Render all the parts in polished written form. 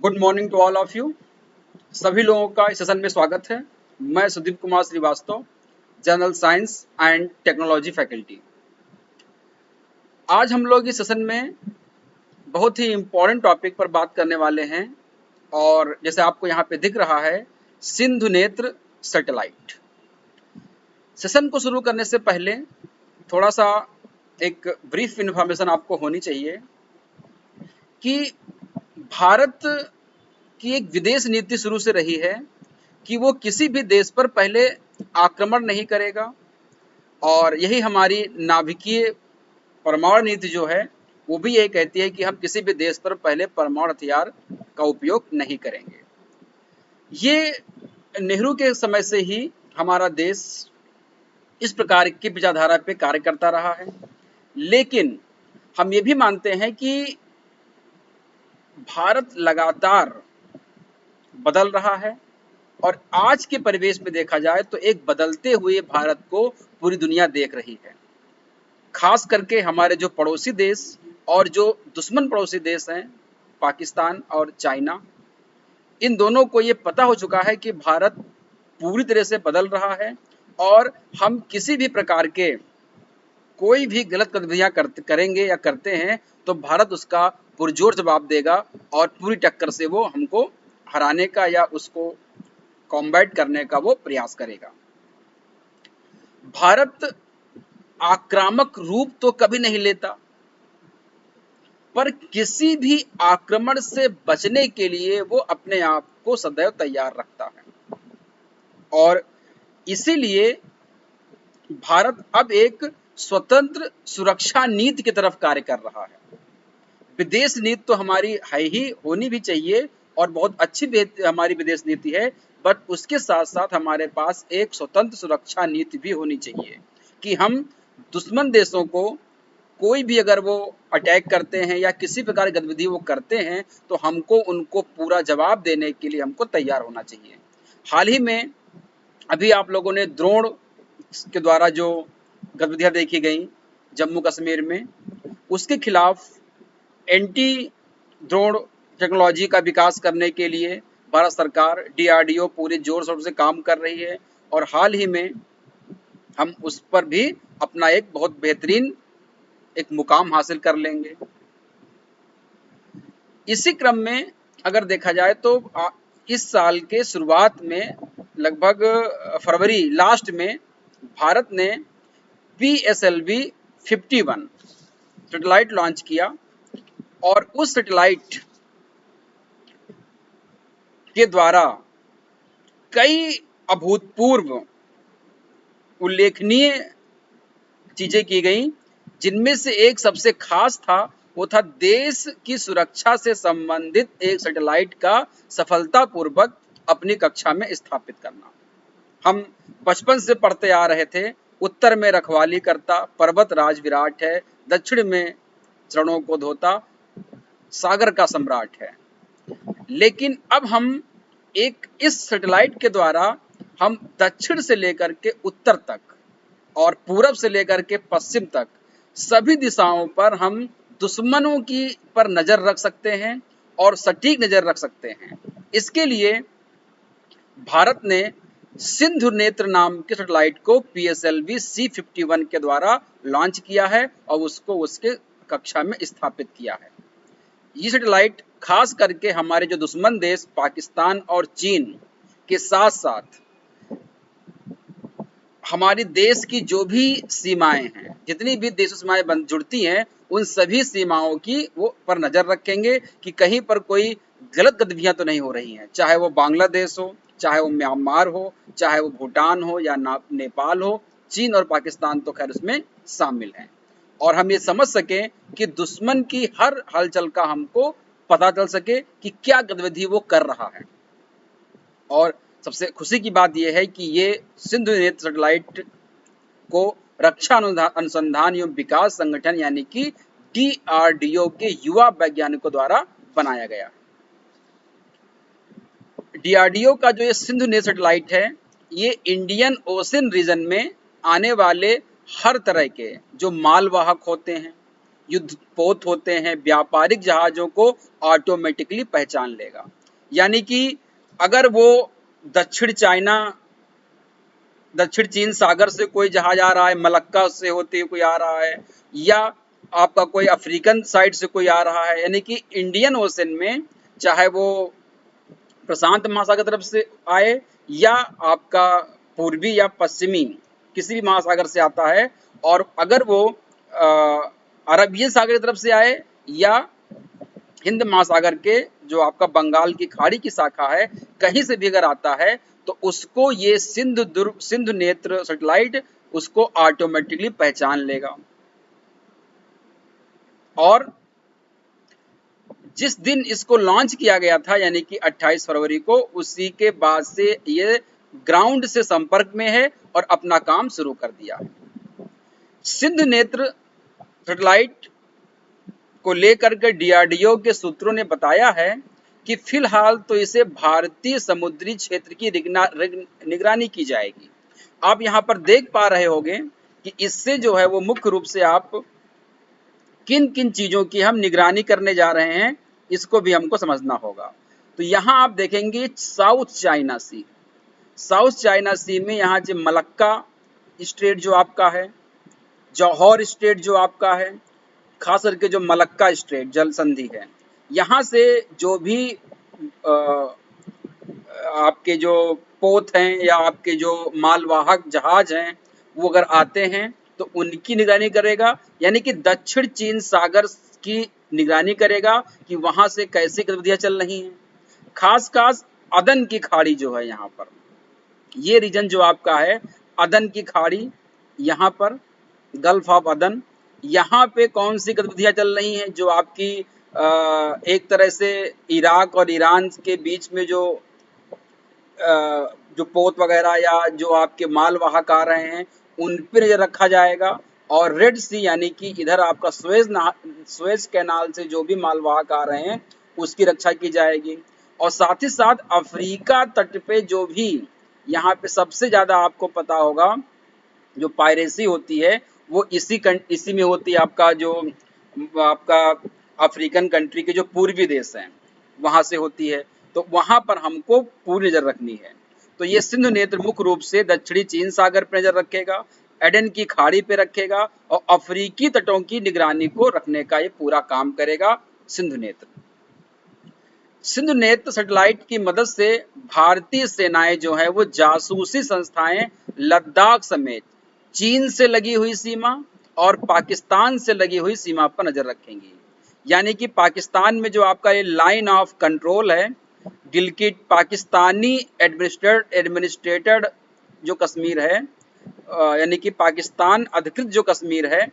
Good morning to all of you. सभी लोगों का इस सेशन में स्वागत है। मैं Sudeep Kumar Srivastava, general science and technology faculty. आज हम लोग इस सेशन में बहुत ही इम्पोर्टेंट टॉपिक पर बात करने वाले हैं और जैसे आपको यहाँ पे दिख रहा है, सिंधु नेत्र सैटेलाइट। सेशन को शुरू करने से पहले थोड़ा सा एक ब्रीफ इन्फॉर्मेशन आपको होनी चाहिए कि भारत की एक विदेश नीति शुरू से रही है कि वो किसी भी देश पर पहले आक्रमण नहीं करेगा, और यही हमारी नाभिकीय परमाणु नीति जो है वो भी यही कहती है कि हम किसी भी देश पर पहले परमाणु हथियार का उपयोग नहीं करेंगे। ये नेहरू के समय से ही हमारा देश इस प्रकार की विचारधारा पे कार्य करता रहा है, लेकिन हम ये भी मानते हैं कि भारत लगातार बदल रहा है और आज के परिवेश में देखा जाए तो एक बदलते हुए भारत को पूरी दुनिया देख रही है। खास करके हमारे जो पड़ोसी देश और जो दुश्मन पड़ोसी देश हैं, पाकिस्तान और चाइना, इन दोनों को ये पता हो चुका है कि भारत पूरी तरह से बदल रहा है और हम किसी भी प्रकार के कोई भी गलत गतिविधियां करेंगे या करते हैं तो भारत उसका पुरजोर जवाब देगा और पूरी टक्कर से वो हमको हराने का या उसको कॉम्बैट करने का वो प्रयास करेगा। भारत आक्रामक रूप तो कभी नहीं लेता, पर किसी भी आक्रमण से बचने के लिए वो अपने आप को सदैव तैयार रखता है और इसीलिए भारत अब एक स्वतंत्र सुरक्षा नीति की तरफ कार्य कर रहा है। विदेश नीति तो हमारी है ही, होनी भी चाहिए और बहुत अच्छी हमारी विदेश नीति है, बट उसके साथ साथ हमारे पास एक स्वतंत्र सुरक्षा नीति भी होनी चाहिए कि हम दुश्मन देशों को कोई भी अगर वो अटैक करते हैं या किसी प्रकार की गतिविधि वो करते हैं तो हमको उनको पूरा जवाब देने के लिए हमको तैयार होना चाहिए। हाल ही में अभी आप लोगों ने ड्रोन के द्वारा जो गतिविधियां देखी गई जम्मू कश्मीर में, उसके खिलाफ एंटी ड्रोन टेक्नोलॉजी का विकास करने के लिए भारत सरकार DRDO पूरे जोर शोर से काम कर रही है और हाल ही में हम उस पर भी अपना एक बहुत बेहतरीन एक मुकाम हासिल कर लेंगे। इसी क्रम में अगर देखा जाए तो इस साल के शुरुआत में लगभग फरवरी लास्ट में भारत ने PSLV 51 सैटेलाइट लॉन्च किया और उस सैटेलाइट के द्वारा कई अभूतपूर्व उल्लेखनीय चीजें की गई, जिनमें से एक सबसे खास था, वो था देश की सुरक्षा से संबंधित एक सैटेलाइट का सफलतापूर्वक अपनी कक्षा में स्थापित करना। हम बचपन से पढ़ते आ रहे थे, उत्तर में रखवाली करता पर्वत राज विराट है, दक्षिण में चरणों को धोता सागर का सम्राट है। लेकिन अब हम एक इस सैटेलाइट के द्वारा हम दक्षिण से लेकर के उत्तर तक और पूरब से लेकर के पश्चिम तक सभी दिशाओं पर हम दुश्मनों की पर नजर रख सकते हैं और सटीक नजर रख सकते हैं। इसके लिए भारत ने सिंधु नेत्र नाम के सैटेलाइट को PSLV C51 के द्वारा लॉन्च किया है और उसको उसके कक्षा में स्थापित किया है। ये सैटेलाइट खास करके हमारे जो दुश्मन देश पाकिस्तान और चीन के साथ साथ हमारी देश की जो भी सीमाएं हैं, जितनी भी देश सीमाएं जुड़ती हैं, उन सभी सीमाओं की वो पर नजर रखेंगे कि कहीं पर कोई गलत गतिविधियां तो नहीं हो रही हैं, चाहे वो बांग्लादेश हो, चाहे वो म्यांमार हो, चाहे वो भूटान हो या नेपाल हो। चीन और पाकिस्तान तो खैर उसमें शामिल हैं और हम ये समझ सकें कि दुश्मन की हर हलचल का हमको पता चल सके कि क्या गतिविधि वो कर रहा है। और सबसे खुशी की बात यह है कि ये सिंधु नेत्र सैटेलाइट को रक्षा अनुसंधान एवं विकास संगठन यानी कि DRDO के युवा वैज्ञानिकों द्वारा बनाया गया। DRDO का जो ये सिंधु नेत्र सैटेलाइट है, ये इंडियन ओशन रीजन में आने वाले हर तरह के जो मालवाहक होते हैं युद्धपोत होते हैं, व्यापारिक जहाजों को ऑटोमेटिकली पहचान लेगा। यानी कि अगर वो दक्षिण चाइना दक्षिण चीन सागर से कोई जहाज आ रहा है, मलक्का से होते हुए कोई आ रहा है, या आपका कोई अफ्रीकन साइड से कोई आ रहा है, यानी कि इंडियन ओशन में, चाहे वो प्रशांत महासागर तरफ से आए या आपका पूर्वी या पश्चिमी किसी भी महासागर से आता है, और अगर वो अरबियन सागर की तरफ से आए या हिंद महासागर के जो आपका बंगाल की खाड़ी की शाखा है, कहीं से भी अगर आता है, तो उसको ये सिंधु नेत्र सैटेलाइट उसको ऑटोमेटिकली पहचान लेगा। और जिस दिन इसको लॉन्च किया गया था, यानी कि 28 फरवरी को, उसी के बाद से ये ग्राउंड से संपर्क में है और अपना काम शुरू कर दिया है। सिंधु नेत्र सैटेलाइट को लेकर के डीआरडीओ के सूत्रों ने बताया है कि फिलहाल तो इसे भारतीय समुद्री क्षेत्र की निगरानी की जाएगी। आप यहाँ पर देख पा रहे होंगे कि इससे जो है वो मुख्य रूप से आप किन किन चीजों की हम निगरानी करने जा रहे हैं, इसको भी हमको समझना होगा। तो यहाँ आप देखेंगे साउथ चाइना सी, साउथ चाइना सी में यहाँ जो मलक्का स्ट्रेट जो आपका है, जौहर स्ट्रेट जो आपका है, खास करके जो मलक्का स्ट्रेट जल संधि है, यहाँ से जो भी आपके जो पोत हैं या आपके जो मालवाहक जहाज हैं, वो अगर आते हैं तो उनकी निगरानी करेगा, यानी कि दक्षिण चीन सागर की निगरानी करेगा कि वहां से कैसी गतिविधियां चल रही हैं। खास खास अदन की खाड़ी जो है, यहाँ पर ये रीजन जो आपका है अदन की खाड़ी, यहाँ पर गल्फ ऑफ अदन, यहाँ पे कौन सी गतिविधियां चल रही हैं, जो आपकी एक तरह से इराक और ईरान के बीच में जो पोत वगैरह या जो आपके मालवाहक आ रहे हैं, उन पर नजर रखा जाएगा। और रेड सी यानी कि इधर आपका स्वेज कैनाल से जो भी मालवाहक आ रहे हैं, उसकी रक्षा की जाएगी। और साथ ही साथ अफ्रीका तट पे जो भी, यहाँ पे सबसे ज्यादा आपको पता होगा जो पायरेसी होती है, वो इसी में होती है। आपका अफ्रीकन कंट्री के जो पूर्वी देश हैं, वहां से होती है। तो वहां पर हमको पूरी नजर रखनी है। तो ये सिंधु नेत्र मुख्य रूप से दक्षिणी चीन सागर पर नजर रखेगा, एडन की खाड़ी पे रखेगा, और अफ्रीकी तटों की निगरानी को रखने का ये पूरा काम करेगा सिंधु नेत्र। सिंधु नेत्र सैटेलाइट की मदद से भारतीय सेनाएं जो है वो जासूसी संस्थाएं लद्दाख समेत चीन से लगी हुई सीमा और पाकिस्तान से लगी हुई सीमा पर नजर रखेंगी। यानी कि पाकिस्तान में जो आपका ये लाइन ऑफ कंट्रोल है, गिलगिट पाकिस्तानी एडमिनिस्ट्रेटेड जो कश्मीर है, यानी कि पाकिस्तान अधिकृत जो कश्मीर है,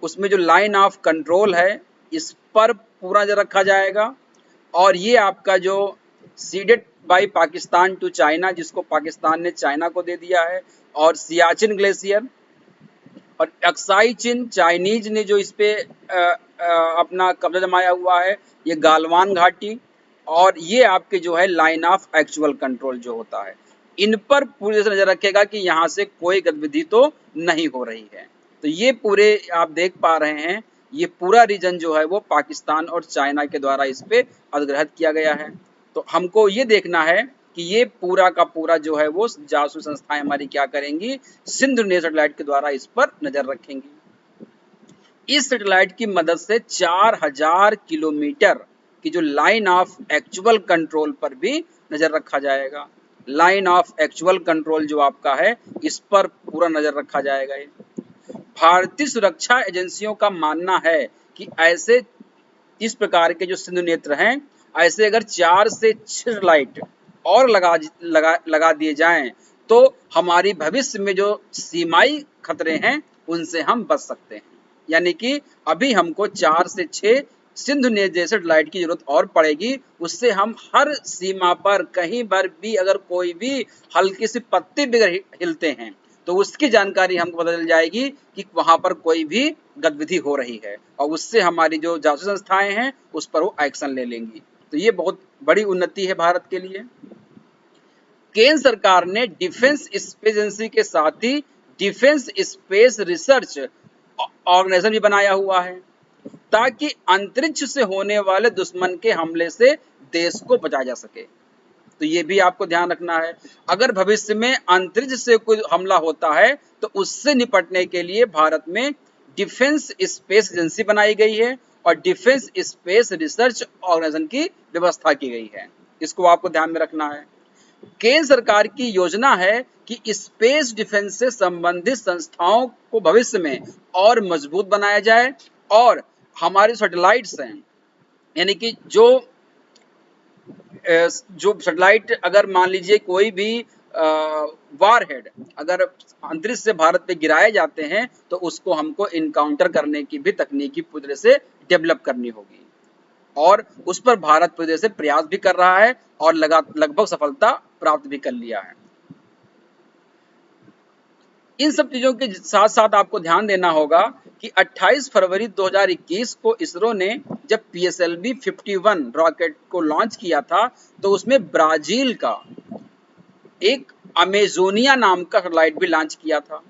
उसमें जो लाइन ऑफ कंट्रोल है, इस पर पूरा नजर रखा जाएगा। और ये आपका जो ceded by Pakistan to China, जिसको पाकिस्तान ने चाइना को दे दिया है, और सियाचिन ग्लेशियर और अक्साई चिन चाइनीज ने जो इस पे अपना कब्जा जमाया हुआ है, ये गालवान घाटी, और ये आपके जो है लाइन ऑफ एक्चुअल कंट्रोल जो होता है, इन पर पूरी तरह नजर रखेगा कि यहाँ से कोई गतिविधि तो नहीं हो रही है। तो ये पूरे आप देख पा रहे हैं, ये पूरा रीजन जो है वो पाकिस्तान और चाइना के द्वारा इस पे अधिग्रहित किया गया है। तो हमको ये देखना है कि ये पूरा का पूरा जो है वो जासूस संस्थाएं हमारी क्या करेंगी, सिंधु नेत्र सैटेलाइट के द्वारा इस पर नजर रखेंगी। इस सैटेलाइट की मदद से 4000 किलोमीटर की जो लाइन ऑफ एक्चुअल कंट्रोल पर भी नजर रखा जाएगा। लाइन ऑफ एक्चुअल कंट्रोल जो आपका है, इस पर पूरा नजर रखा जाएगा। भारतीय सुरक्षा एजेंसियों का मानना है कि ऐसे इस प्रकार के जो सिंधु नेत्र हैं, ऐसे अगर 4 से 6 सैटेलाइट और लगा दिए जाएं, तो हमारी भविष्य में जो सीमाई खतरे हैं, उनसे हम बच सकते हैं। यानी कि अभी हमको 4 से 6 सिंधु नेत्र जैसे सैटेलाइट की जरूरत और पड़ेगी। उससे हम हर सीमा पर कहीं पर भी अगर कोई भी हल्की सी पत्ती भी हिलते हैं, तो उसकी जानकारी हमको पता चल जाएगी कि वहां पर कोई भी गतिविधि हो रही है, और उससे हमारी जो जासूस संस्थाएं हैं उस पर वो एक्शन ले लेंगी। तो ये बहुत बड़ी उन्नति है भारत के लिए। केंद्र सरकार ने डिफेंस स्पेस एजेंसी के साथ ही डिफेंस स्पेस रिसर्च ऑर्गेनाइजेशन भी बनाया हुआ है। ताकि अंतरिक्ष से होने वाले दुश्मन के हमले से देश को बचाया जा सके। तो ये भी आपको ध्यान रखना है। अगर भविष्य में अंतरिक्ष से कोई हमला होता है तो उससे निपटने के लिए भारत में डिफेंस स्पेस एजेंसी बनाई गई है और डिफेंस स्पेस रिसर्च ऑर्गेनाइजेशन की व्यवस्था की गई है। इसको आपको ध्यान में रखना है। केंद्र सरकार की योजना है कि स्पेस डिफेंस से संबंधित संस्थाओं को भविष्य में और मजबूत बनाया जाए और हमारे सैटेलाइट्स हैं, यानी कि जो सैटेलाइट, अगर मान लीजिए कोई भी वारहेड अगर अंतरिक्ष से भारत पे गिराए जाते हैं तो उसको हमको इनकाउंटर करने की भी तकनीकी पूरी तरह से डेवलप करनी होगी और उस पर भारत पूरी तरह से प्रयास भी कर रहा है और लगभग सफलता प्राप्त भी कर लिया है। इन सब चीजों के साथ साथ आपको ध्यान देना होगा कि 28 फरवरी 2021 को इसरो ने जब PSLV 51 रॉकेट को लॉन्च किया था तो उसमें ब्राजील का एक अमेजोनिया नाम का सैटेलाइट भी लॉन्च किया था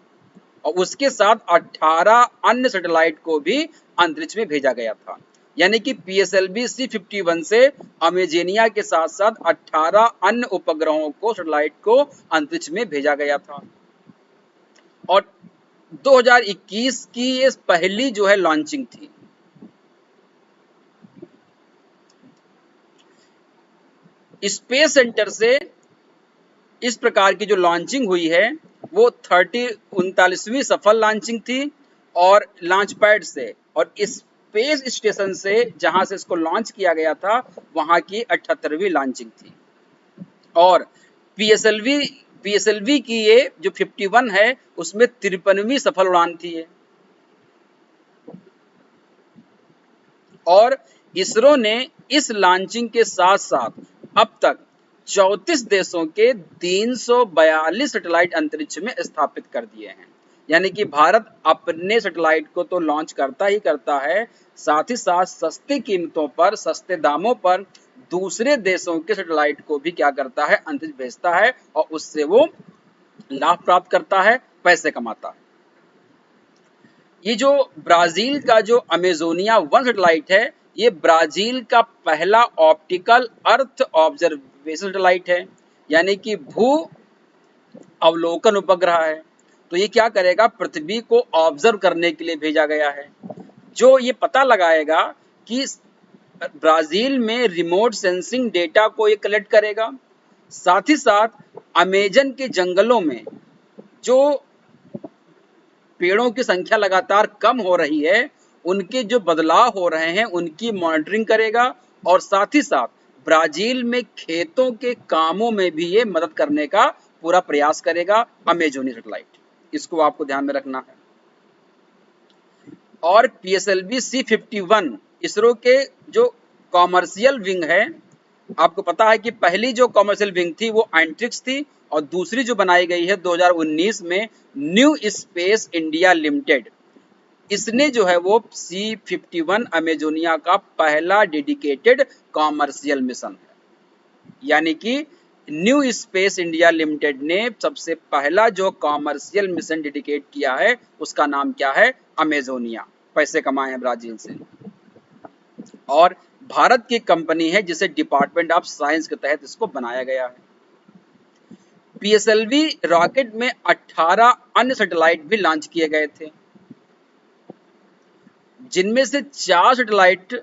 और उसके साथ 18 अन्य सैटेलाइट को भी अंतरिक्ष में भेजा गया था। यानी कि PSLV C51 से अमेजोनिया के साथ साथ 18 अन्य उपग्रहों को, सैटेलाइट को अंतरिक्ष में भेजा गया था और 2021 की ये पहली जो है लॉन्चिंग थी। स्पेस सेंटर से इस प्रकार की जो लॉन्चिंग हुई है वो 39वीं सफल लॉन्चिंग थी और लॉन्च पैड से, और स्पेस स्टेशन से जहां से इसको लॉन्च किया गया था वहां की 78वीं लॉन्चिंग थी और PSLV की ये जो 51 है उसमें 53वीं सफल उड़ान थी ये। और इसरो ने इस लॉन्चिंग के साथ साथ अब तक 34 देशों के 342 सैटेलाइट अंतरिक्ष में स्थापित कर दिए हैं। यानी कि भारत अपने सैटेलाइट को तो लॉन्च करता ही करता है, साथ ही साथ सस्ती कीमतों पर, सस्ते दामों पर दूसरे देशों के सैटेलाइट को भी क्या करता है, अंतरिक्ष भेजता है और उससे वो लाभ प्राप्त करता है, पैसे कमाता है। ये जो ब्राजील का जो अमेजोनिया 1 सैटेलाइट है, ये ब्राजील का पहला ऑप्टिकल अर्थ ऑब्जर्वेशन सैटेलाइट है, यानी कि भू अवलोकन उपग्रह है। तो ये क्या करेगा, पृथ्वी को ऑब्जर्व करने के लिए भेजा गया है, जो ये पता लगाएगा कि ब्राजील में रिमोट सेंसिंग डेटा को ये कलेक्ट करेगा। साथ ही साथ अमेजन के जंगलों में जो पेड़ों की संख्या लगातार कम हो रही है, उनके जो बदलाव हो रहे हैं उनकी मॉनिटरिंग करेगा और साथ ही साथ ब्राजील में खेतों के कामों में भी ये मदद करने का पूरा प्रयास करेगा अमेजोनी सैटेलाइट। इसको आपको ध्यान में रखना है। और PSLV C51 इसरो के जो कॉमर्शियल विंग है, आपको पता है कि पहली जो कॉमर्शियल विंग थी वो एंट्रिक्स थी और दूसरी जो बनाई गई है 2019 में न्यू स्पेस इंडिया लिमिटेड, इसने जो है वो C51 अमेजोनिया का पहला डेडिकेटेड कॉमर्शियल मिशन है। यानी कि न्यू स्पेस इंडिया लिमिटेड ने सबसे पहला जो कॉमर्शियल मिशन डेडिकेट किया है उसका नाम क्या है, अमेजोनिया। पैसे कमाए हैं ब्राजील से और भारत की कंपनी है जिसे डिपार्टमेंट ऑफ साइंस के तहत इसको बनाया गया है। PSLV रॉकेट में 18 अन्य सैटेलाइट भी लॉन्च किए गए थे, जिनमें से 4 सैटेलाइट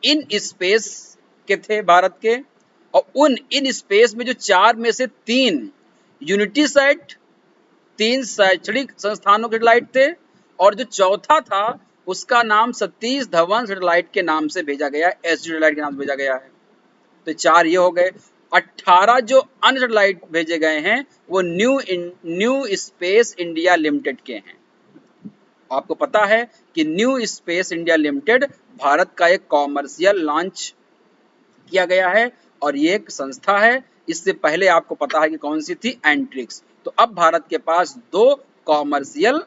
इन स्पेस के थे भारत के, और उन इन स्पेस में जो 4 में से 3 यूनिटीसैट, 3 शैक्षणिक संस्थानों के सैटेलाइट थे और जो चौथा था उसका नाम सतीश धवन सैटेलाइट के नाम से भेजा गया, SG सैटेलाइट के नाम से भेजा गया है। तो 4 ये हो गए। 18 जो अन्य सैटेलाइट भेजे गए हैं वो न्यू स्पेस इंडिया लिमिटेड के हैं। आपको पता है कि new space India limited Bharat का एक कॉमर्शियल लॉन्च किया गया है और ये एक संस्था है। इससे पहले आपको पता है कि कौन सी थी, एंट्रिक्स। तो अब भारत के पास 2 कॉमर्शियल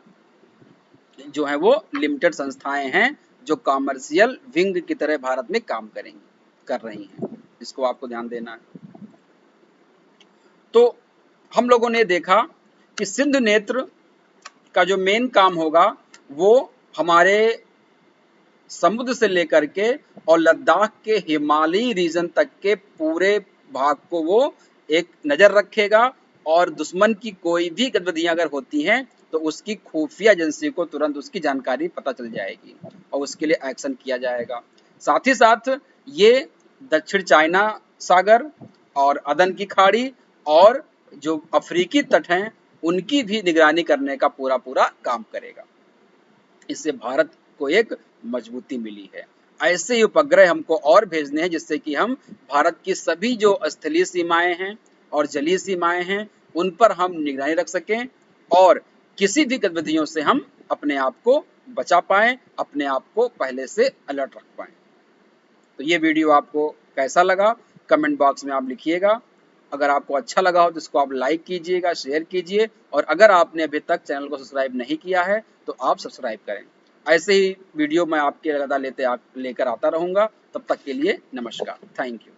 जो है वो लिमिटेड संस्थाएं हैं जो कॉमर्शियल विंग की तरह भारत में काम कर रही हैं। इसको आपको ध्यान देना है। तो हम लोगों ने देखा कि सिंधु नेत्र का जो मेन काम होगा वो हमारे समुद्र से लेकर के और लद्दाख के हिमालयी रीजन तक के पूरे भाग को वो एक नज़र रखेगा और दुश्मन की कोई भी गतिविधियां अगर होती हैं तो उसकी खुफिया एजेंसी को तुरंत उसकी जानकारी पता चल जाएगी और उसके लिए एक्शन किया जाएगा। साथ ही साथ ये दक्षिण चाइना सागर और अदन की खाड़ी और जो अफ्रीकी तट हैं उनकी भी निगरानी करने का पूरा काम करेगा। इससे भारत को एक मजबूती मिली है। ऐसे ही उपग्रह हमको और भेजने हैं जिससे कि हम भारत की सभी जो स्थलीय सीमाएं हैं और जलीय सीमाएं हैं उन पर हम निगरानी रख सकें और किसी भी गतिविधियों से हम अपने आप को बचा पाएं, अपने आप को पहले से अलर्ट रख पाएं। तो ये वीडियो आपको कैसा लगा कमेंट बॉक्स में आप लिखिएगा। अगर आपको अच्छा लगा हो तो इसको आप लाइक कीजिएगा, शेयर कीजिए और अगर आपने अभी तक चैनल को सब्सक्राइब नहीं किया है तो आप सब्सक्राइब करें। ऐसे ही वीडियो मैं आपके लगातार लेकर आता रहूँगा। तब तक के लिए नमस्कार, थैंक यू।